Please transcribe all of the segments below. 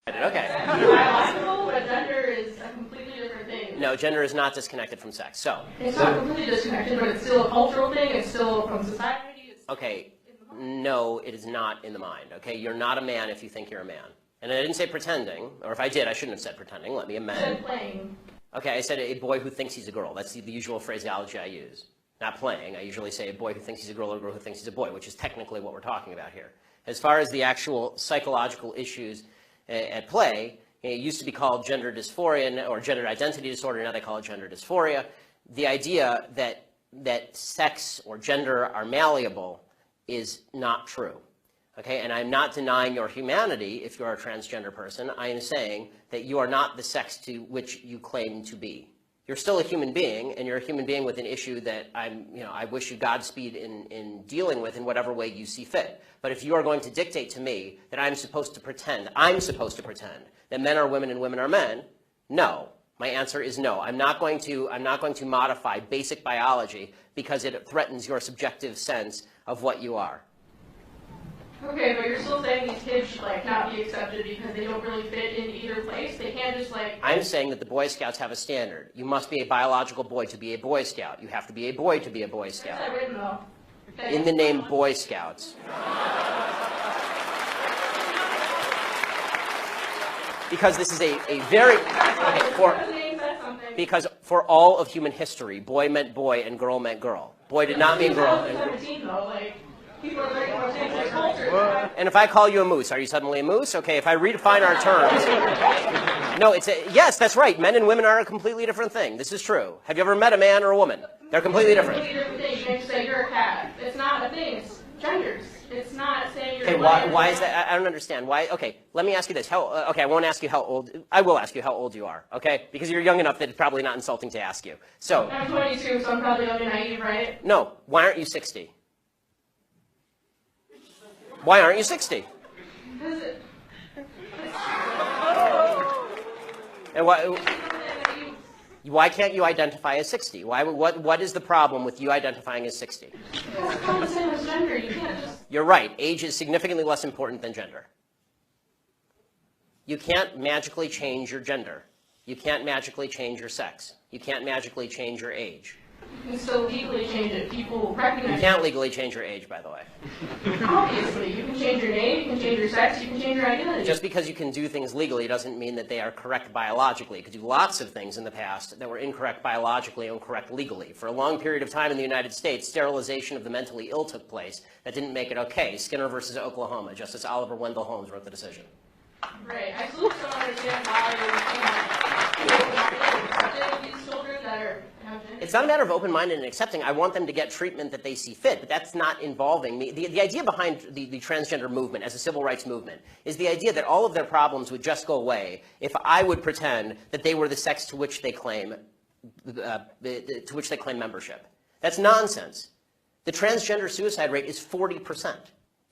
Okay. Biological, but gender is a completely different thing. No, gender is not disconnected from sex. So. It's not completely disconnected, but it's still a cultural thing. It's still from society. It's Okay. No, it is not in the mind. Okay, you're not a man if you think you're a man. And I didn't say pretending, or if I did, I shouldn't have said pretending. Let me amend. You said playing. Okay, I said a boy who thinks he's a girl. That's the usual phraseology I use. Not playing. I usually say a boy who thinks he's a girl or a girl who thinks he's a boy, which is technically what we're talking about here. As far as the actual psychological issues at play, it used to be called gender dysphoria or gender identity disorder. Now they call it gender dysphoria. The idea that sex or gender are malleable is not true. Okay, and I'm not denying your humanity if you're a transgender person. I am saying that you are not the sex to which you claim to be. You're still a human being, and you're a human being with an issue that I wish you Godspeed in dealing with in whatever way you see fit. But if you are going to dictate to me that I'm supposed to pretend that men are women and women are men, no. My answer is no. I'm not going to modify basic biology because it threatens your subjective sense of what you are. Okay, but you're still saying these kids should not be accepted because they don't really fit in either place. They can't just I'm saying that the Boy Scouts have a standard. You must be a biological boy to be a Boy Scout. You have to be a boy to be a Boy Scout. Where's that written though? Okay. In the name Boy Scouts. Because this is a very because for all of human history, boy meant boy and girl meant girl. Boy did not mean girl. People are very much into their culture. And if I call you a moose, are you suddenly a moose? Okay, if I redefine our terms. No, yes, that's right. Men and women are a completely different thing. This is true. Have you ever met a man or a woman? They're completely different. It's a completely different thing. You can't say you're a cat. It's not a thing. It's genders. It's not saying you're okay, why is that? I don't understand. Why? Okay, let me ask you this. Okay, I won't ask you how old. I will ask you how old you are, okay? Because you're young enough that it's probably not insulting to ask you. So. I'm 22, so I'm probably young and naive, right? No. Why aren't you 60? Why aren't you 60? Because it... And why can't you identify as 60? What is the problem with you identifying as 60? It's not the same as gender. You can't just... You're right. Age is significantly less important than gender. You can't magically change your gender. You can't magically change your sex. You can't magically change your age. You can still legally change it. People recognize You can't legally change your age, by the way. Obviously. You can change your name, you can change your sex, you can change your identity. Just because you can do things legally doesn't mean that they are correct biologically. You could do lots of things in the past that were incorrect biologically and correct legally. For a long period of time in the United States, sterilization of the mentally ill took place. That didn't make it okay. Skinner versus Oklahoma. Justice Oliver Wendell Holmes wrote the decision. Right. I still don't understand why you're these children that are... It's not a matter of open-minded and accepting. I want them to get treatment that they see fit, but that's not involving me. The idea behind the transgender movement as a civil rights movement is the idea that all of their problems would just go away if I would pretend that they were the sex to which they claim membership. That's nonsense. The transgender suicide rate is 40%.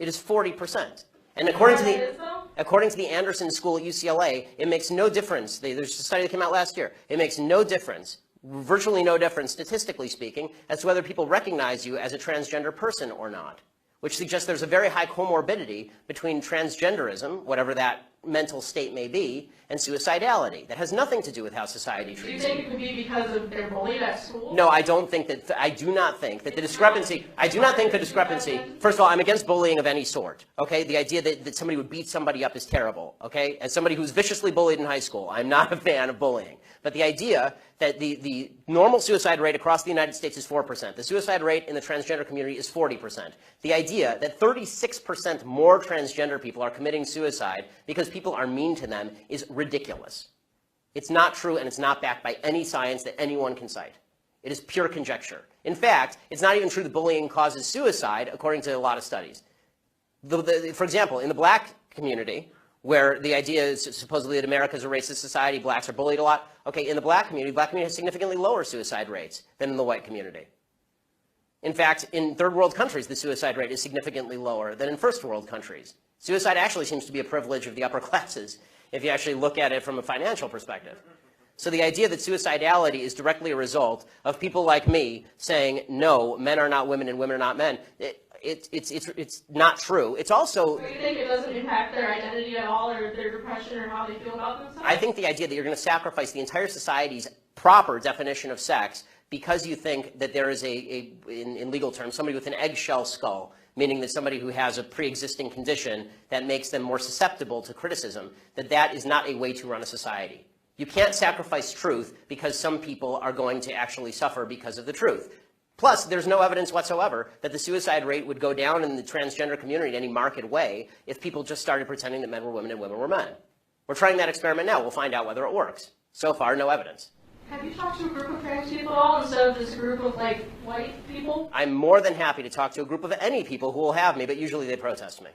It is 40%. And according to the Anderson School at UCLA, it makes no difference. There's a study that came out last year. It makes no difference, virtually no difference, statistically speaking, as to whether people recognize you as a transgender person or not, which suggests there's a very high comorbidity between transgenderism, whatever that mental state may be, and suicidality. That has nothing to do with how society treats you. Do you think it could be because of their bullied at school? No, I don't think that. I do not think that the discrepancy. I do not think the discrepancy. First of all, I'm against bullying of any sort. Okay, the idea that somebody would beat somebody up is terrible. Okay, as somebody who's viciously bullied in high school, I'm not a fan of bullying. But the idea that the normal suicide rate across the United States is 4%. The suicide rate in the transgender community is 40%. The idea that 36% more transgender people are committing suicide because people are mean to them is ridiculous. It's not true, and it's not backed by any science that anyone can cite. It is pure conjecture. In fact, it's not even true that bullying causes suicide, according to a lot of studies. For example, in the black community, where the idea is supposedly that America is a racist society, blacks are bullied a lot. Okay, in the black community has significantly lower suicide rates than in the white community. In fact, in third world countries, the suicide rate is significantly lower than in first world countries. Suicide actually seems to be a privilege of the upper classes, if you actually look at it from a financial perspective. So the idea that suicidality is directly a result of people like me saying, no, men are not women and women are not men, it's not true. It's also... So you think it doesn't impact their identity at all, or their depression, or how they feel about themselves? I think the idea that you're going to sacrifice the entire society's proper definition of sex because you think that there is in legal terms, somebody with an eggshell skull, meaning that somebody who has a pre-existing condition that makes them more susceptible to criticism, that is not a way to run a society. You can't sacrifice truth because some people are going to actually suffer because of the truth. Plus, there's no evidence whatsoever that the suicide rate would go down in the transgender community in any marked way if people just started pretending that men were women and women were men. We're trying that experiment now. We'll find out whether it works. So far, no evidence. Have you talked to a group of trans people at all instead of this group of, like, white people? I'm more than happy to talk to a group of any people who will have me, but usually they protest me.